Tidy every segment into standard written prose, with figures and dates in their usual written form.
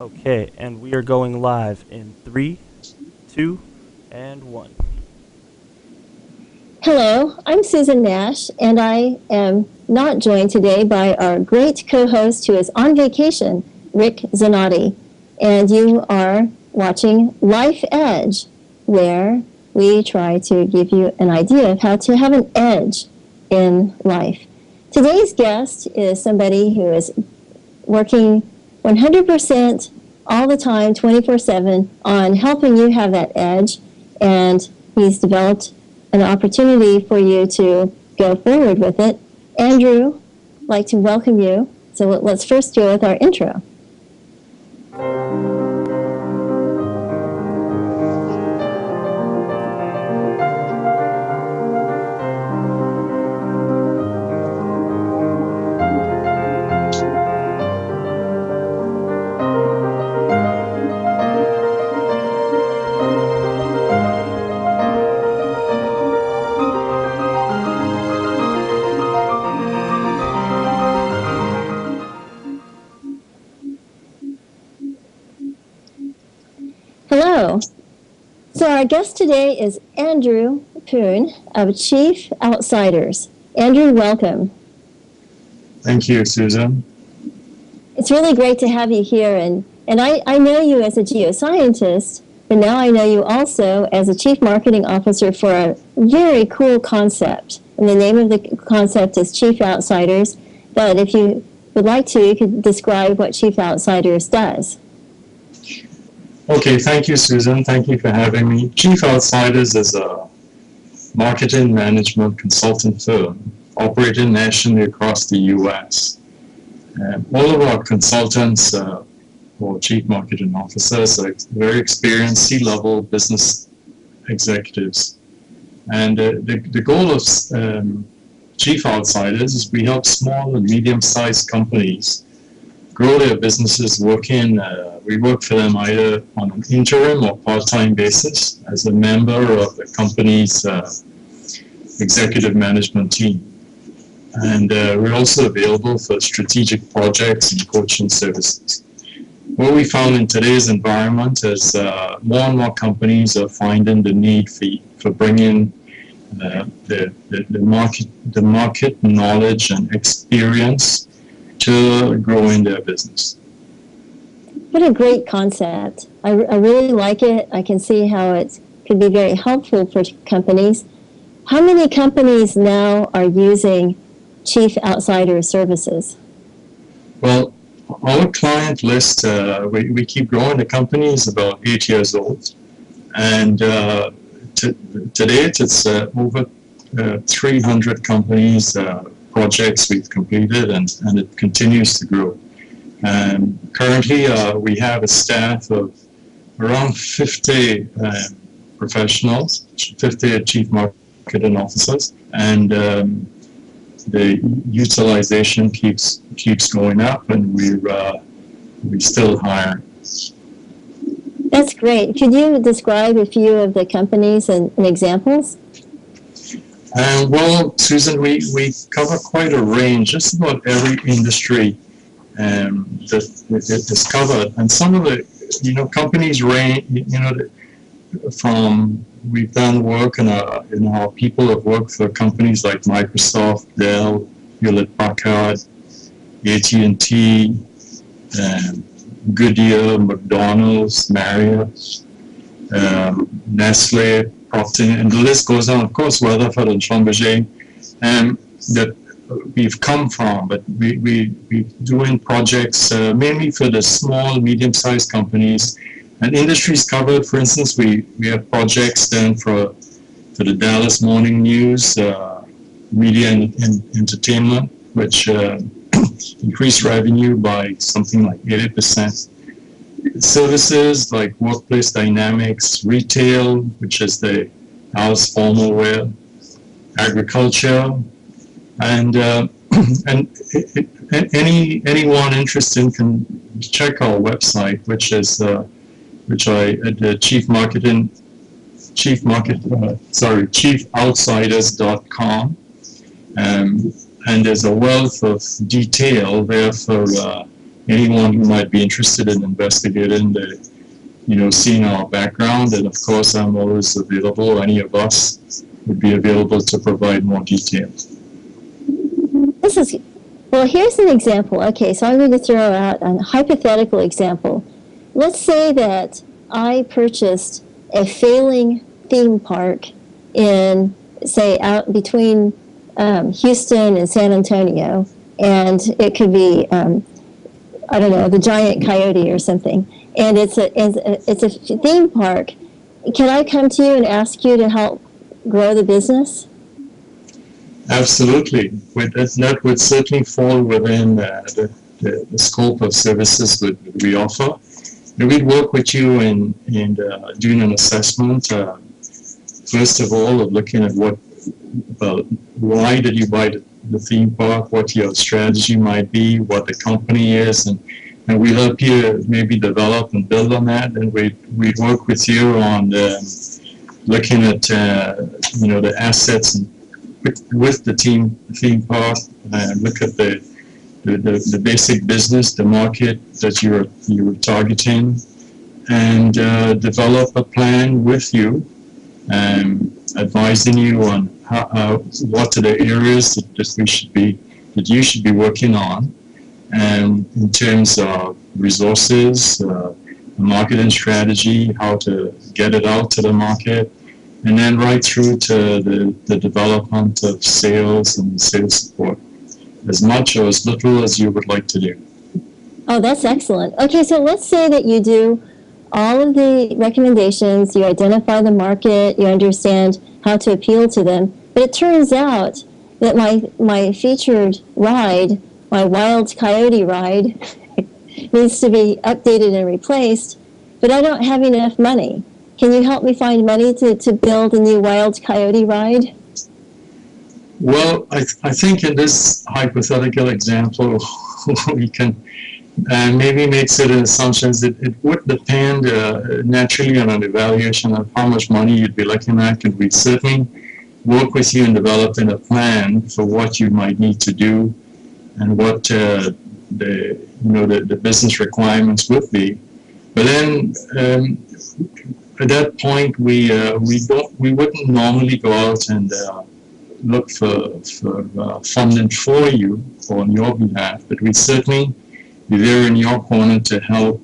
Okay, and we are going live in three, two, and one. Hello, I'm Susan Nash, and I am not joined today by our great co-host who is on vacation, Rick Zanotti. And you are watching Life Edge, where we try to give you an idea of how to have an edge in life. Today's guest is somebody who is working 100% all the time, 24/7, on helping you have that edge. And he's developed an opportunity for you to go forward with it. Andrew, I'd like to welcome you. So let's first go with our intro. Hello. So our guest today is Andrew Poon of Chief Outsiders. Andrew, welcome. Thank you, Susan. It's really great to have you here. And I know you as a geoscientist, but now I know you also as a Chief Marketing Officer for a very cool concept. And the name of the concept is Chief Outsiders. But if you would like to, you could describe what Chief Outsiders does. Okay, thank you, Susan. Thank you for having me. Chief Outsiders is a marketing management consultant firm operating nationally across the U.S. All of our consultants or chief marketing officers are very experienced C-level business executives. And the goal of Chief Outsiders is we help small and medium-sized companies grow their businesses we work for them either on an interim or part-time basis as a member of the company's executive management team. And we're also available for strategic projects and coaching services. What we found in today's environment is more and more companies are finding the need for bringing the market knowledge and experience to growing their business. What a great concept. I really like it. I can see how it could be very helpful for companies. How many companies now are using Chief Outsider services? Well, our client list, we keep growing. The company is about 8 years old. And to date, it's over 300 companies, projects we've completed, and it continues to grow. Currently, we have a staff of around 50 professionals, 50 chief marketing officers, and the utilization keeps going up, and we still hire. That's great. Could you describe a few of the companies and examples? Well, Susan, we cover quite a range, just about every industry that is covered. And some of the, companies range, from, we've done work and our people have worked for companies like Microsoft, Dell, Hewlett-Packard, AT&T, Goodyear, McDonald's, Marriott, Nestle, Procter, and the list goes on. Of course, Weatherford and Schlumberger, that we've come from, but we're doing projects mainly for the small, medium-sized companies and industries covered. For instance, we have projects done for the Dallas Morning News, media and entertainment, which increased revenue by something like 80%. Services like workplace dynamics, retail, which is the house formal wear, agriculture, and anyone interested can check our website, which is the chiefoutsiders.com, and there's a wealth of detail there for anyone who might be interested in investigating seeing our background. And of course, I'm always available. Any of us would be available to provide more details. This is, well, here's an example. Okay, so I'm going to throw out a hypothetical example. Let's say that I purchased a failing theme park in, say, out between Houston and San Antonio, and it could be, I don't know, the Giant Coyote or something, and it's a theme park. Can I come to you and ask you to help grow the business? Absolutely. That would certainly fall within the scope of services that we offer. And we'd work with you in doing an assessment, first of all, of looking at why did you buy the theme park, what your strategy might be, what the company is, and we help you maybe develop and build on that. And we'd work with you on looking at the assets and with the theme park, look at the basic business, the market that you're targeting, and develop a plan with you, advising you on what are the areas that you should be working on, in terms of resources, marketing strategy, how to get it out to the market, and then right through to the development of sales and sales support, as much or as little as you would like to do. Oh, that's excellent. Okay, so let's say that you do all of the recommendations, you identify the market, you understand how to appeal to them, but it turns out that my featured ride, my Wild Coyote ride, needs to be updated and replaced, but I don't have enough money. Can you help me find money to build a new Wild Coyote ride? Well, I think in this hypothetical example, we can maybe make certain assumptions. It would depend naturally on an evaluation of how much money you'd be looking at, and we'd certainly work with you in developing a plan for what you might need to do and what the business requirements would be. But then at that point, we wouldn't normally go out and look for funding for you or on your behalf, but we certainly be there in your corner to help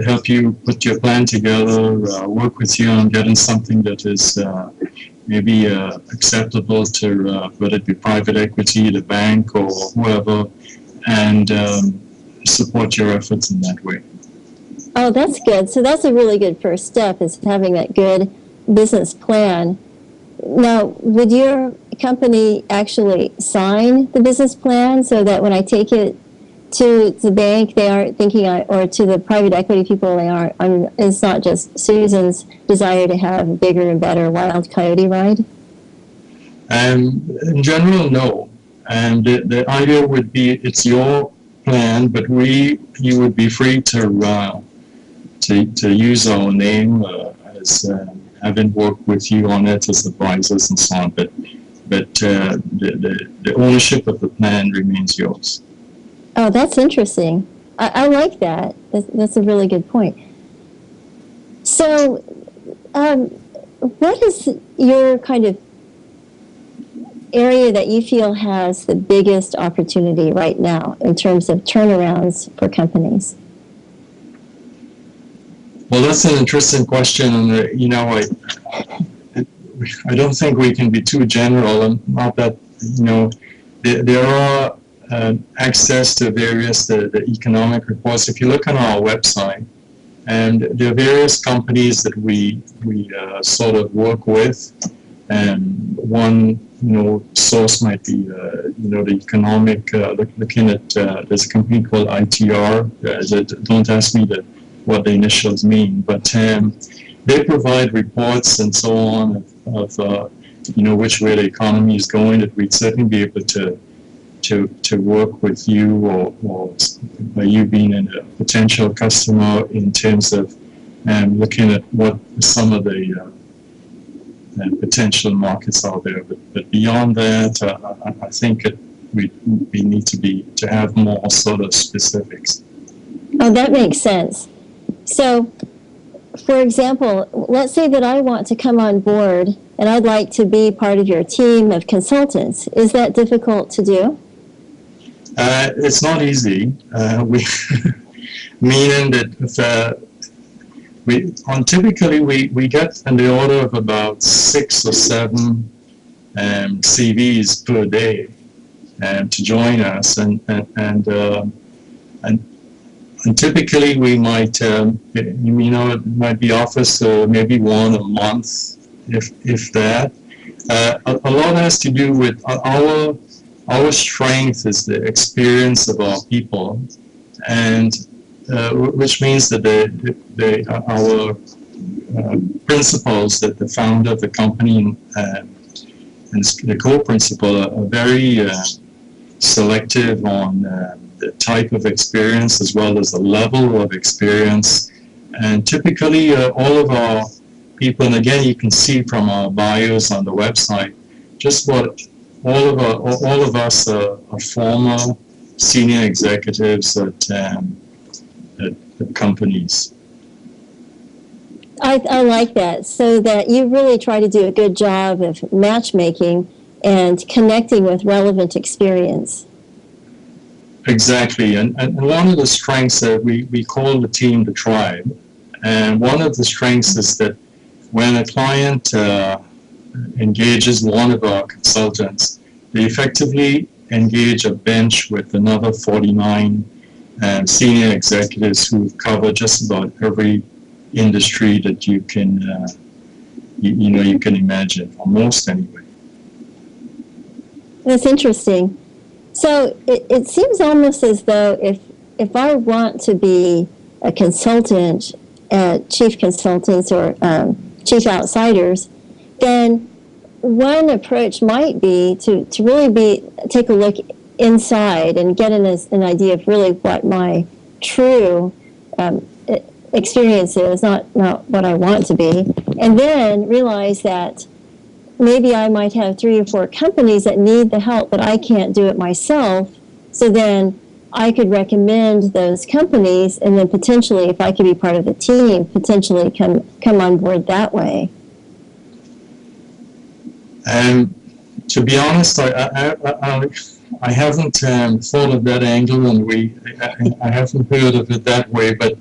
help you put your plan together, work with you on getting something that is maybe acceptable to whether it be private equity, the bank, or whoever, and support your efforts in that way. Oh, that's good. So that's a really good first step, is having that good business plan. Now, would your company actually sign the business plan so that when I take it to the bank, they aren't thinking, or to the private equity people, it's not just Susan's desire to have a bigger and better Wild Coyote ride? In general, no. And the idea would be it's your plan, but you would be free to use our name as having worked with you on it as advisors and so on. But the ownership of the plan remains yours. Oh, that's interesting. I like that. That's a really good point. So, what is your kind of area that you feel has the biggest opportunity right now in terms of turnarounds for companies? Well, that's an interesting question, and I don't think we can be too general, and not that there are access to various the economic reports. If you look on our website, and there are various companies that we sort of work with, and one source might be the economic looking at there's a company called ITR. Don't ask me what the initials mean, but they provide reports and so on of which way the economy is going, that we'd certainly be able to work with you, or by you being a potential customer, in terms of looking at what some of the potential markets out there. But beyond that, I think we need to have more sort of specifics. Oh, that makes sense. So, for example, let's say that I want to come on board and I'd like to be part of your team of consultants. Is that difficult to do? It's not easy. We meaning that typically we get in the order of about 6 or 7 CVs per day to join us, and typically we might it might be offers maybe one a month, if that. A lot has to do with our strength is the experience of our people, and which means that our principals, that the founder of the company and the co-principal are very selective on the type of experience as well as the level of experience. And typically all of our people, and again you can see from our bios on the website, just what all of us are former senior executives at companies. I like that, so that you really try to do a good job of matchmaking and connecting with relevant experience. Exactly, and one of the strengths that we call the team the tribe, and one of the strengths is that when a client engages one of our consultants, they effectively engage a bench with another 49 senior executives who cover just about every industry that you can you can imagine, or most anyway. That's interesting. So it seems almost as though if I want to be a consultant at Chief Consultants or Chief Outsiders, then one approach might be to really take a look inside and get an idea of really what my true experience is, not what I want to be, and then realize that maybe I might have 3 or 4 companies that need the help, but I can't do it myself. So then I could recommend those companies, and then potentially, if I could be part of the team, potentially come on board that way. To be honest, I haven't thought of that angle, and I haven't heard of it that way. But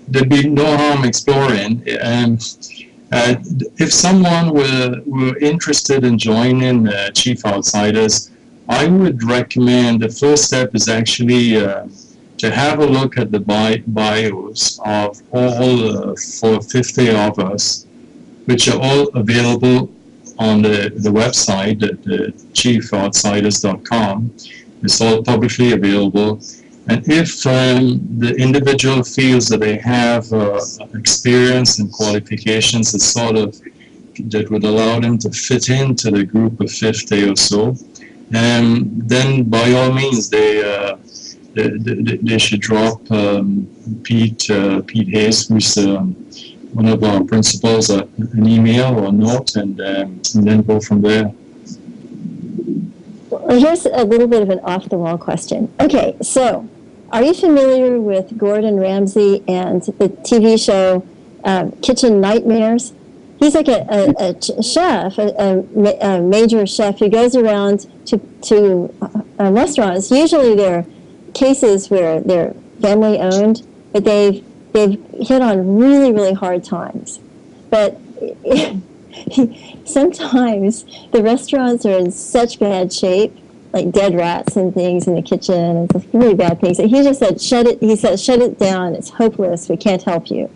there'd be no harm exploring. If someone were interested in joining Chief Outsiders, I would recommend the first step is actually to have a look at the bios of all 450 of us, which are all available on the website at chiefoutsiders.com. It's all publicly available. And if the individual feels that they have experience and qualifications that would allow them to fit into the group of 50 or so, then by all means they should drop Pete Hayes, who's one of our principals, an email or note, and then go from there. Well, here's a little bit of an off-the-wall question. Okay, so are you familiar with Gordon Ramsay and the TV show Kitchen Nightmares? He's like a chef, a major chef who goes around to restaurants. Usually they're cases where they're family-owned, but they've hit on really, really hard times. But sometimes the restaurants are in such bad shape, like dead rats and things in the kitchen, and it's really bad things. And he just said, shut it down. It's hopeless. We can't help you.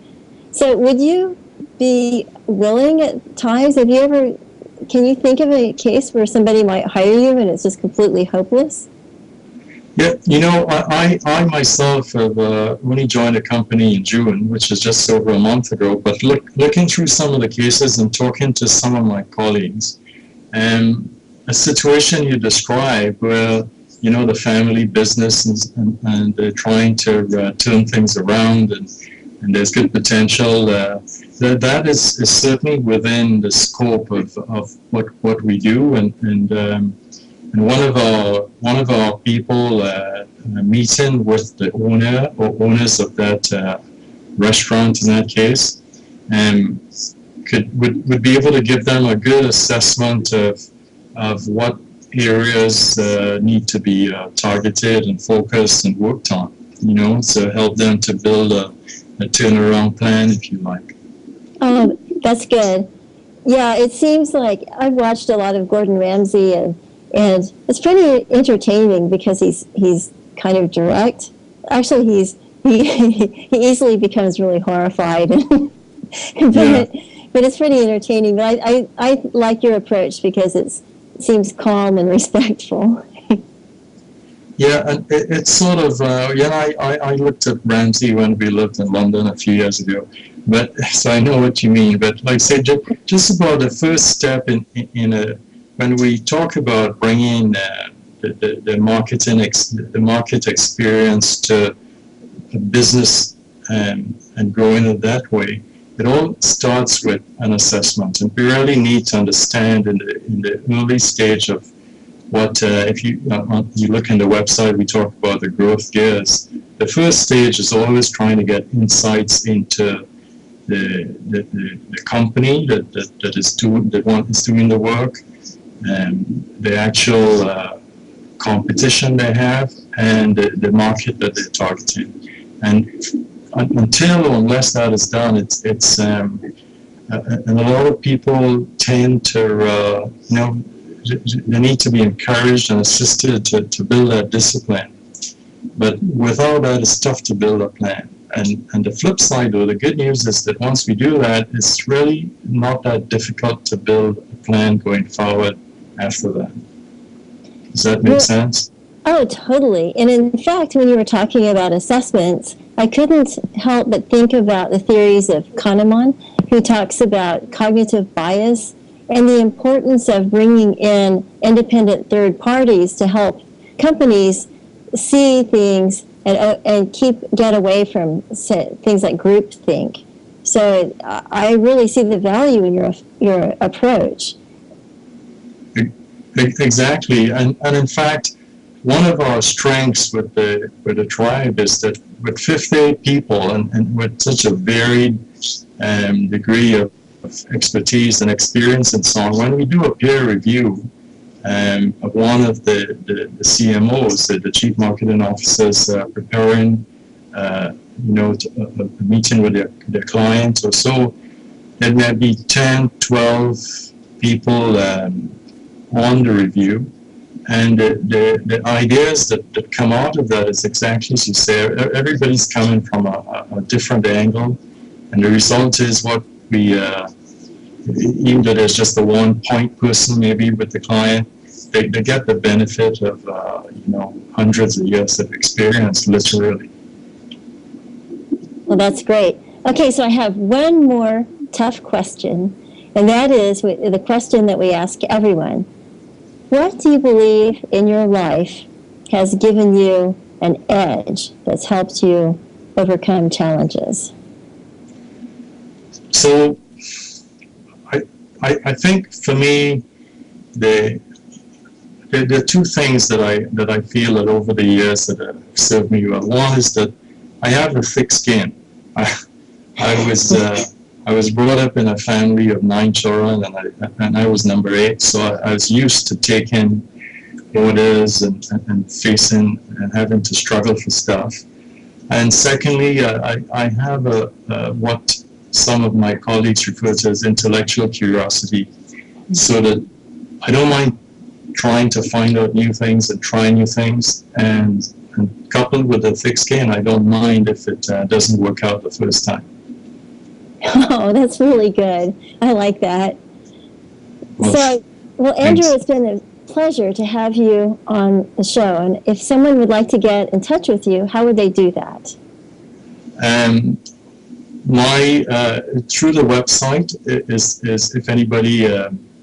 So would you be willing at times, can you think of a case where somebody might hire you and it's just completely hopeless? Yeah, I myself have only joined a company in June, which is just over a month ago, but looking through some of the cases and talking to some of my colleagues, a situation you describe where, the family business and they're trying to turn things around and there's good potential, that is certainly within the scope of what we do, and And one of our people meeting with the owner or owners of that restaurant in that case, um, would be able to give them a good assessment of what areas need to be targeted and focused and worked on. So help them to build a turnaround plan, if you like. Oh, that's good. Yeah, it seems like I've watched a lot of Gordon Ramsay, and it's pretty entertaining because he's kind of direct. Actually, he easily becomes really horrified, but Yeah. but it's pretty entertaining. But I like your approach because it seems calm and respectful. Yeah, and it's sort of, I looked at Ramsey when we lived in London a few years ago, but so I know what you mean. But like I said, just about the first step when we talk about bringing the the market experience to a business and growing it that way, it all starts with an assessment, and we really need to understand in the early stage of what if you look in the website, we talk about the growth gears. The first stage is always trying to get insights into the company that is doing the work, the actual competition they have, and the market that they're targeting. And until or unless that is done, and a lot of people tend to they need to be encouraged and assisted to build that discipline. But without that, it's tough to build a plan. And the flip side, though, the good news is that once we do that, it's really not that difficult to build a plan going forward after that. Does that make sense? Oh, totally. And in fact, when you were talking about assessments, I couldn't help but think about the theories of Kahneman, who talks about cognitive bias and the importance of bringing in independent third parties to help companies see things and get away from things like groupthink. So I really see the value in your approach. Exactly, and in fact, one of our strengths with the tribe is that with 50 people and with such a varied degree of expertise and experience and so on, when we do a peer review of one of the CMOs, the Chief Marketing Officers, preparing a meeting with their client or so, there may be 10, 12 people on the review. And the ideas that come out of that is exactly as you say, everybody's coming from a different angle, and the result is what we, even though there's just a one point person maybe with the client, they get the benefit of hundreds of years of experience, literally. Well, that's great. Okay, so I have one more tough question, and that is the question that we ask everyone. What do you believe in your life has given you an edge that's helped you overcome challenges? So I think for me, there are two things that I feel that over the years that have served me well. One is that I have a thick skin. I was brought up in a family of 9 children, and I was number 8, so I was used to taking orders and facing and having to struggle for stuff. And secondly, I have what some of my colleagues refer to as intellectual curiosity, so that I don't mind trying to find out new things and try new things, and coupled with a thick skin, I don't mind if it doesn't work out the first time. Oh, that's really good. I like that. Well, Andrew, it's been a pleasure to have you on the show. And if someone would like to get in touch with you, how would they do that? Through the website is if anybody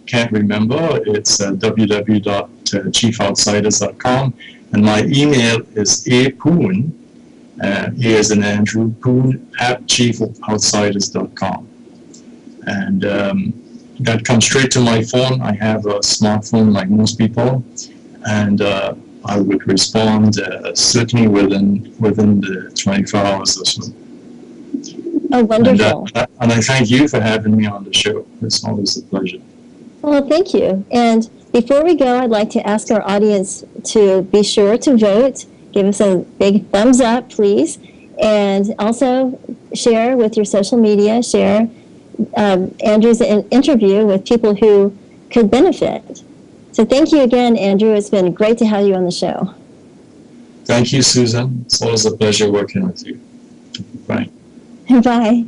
can't remember, it's www.chiefoutsiders.com, and my email is apoon. He is an Andrew Poon at chiefoutsiders.com. And that comes straight to my phone. I have a smartphone like most people. and I would respond certainly within the 24 hours or so. Oh, wonderful. And I thank you for having me on the show. It's always a pleasure. Well, thank you. And before we go, I'd like to ask our audience to be sure to vote. Give us a big thumbs up, please. And also share with your social media, share Andrew's interview with people who could benefit. So thank you again, Andrew. It's been great to have you on the show. Thank you, Susan. It's always a pleasure working with you. Bye. Bye.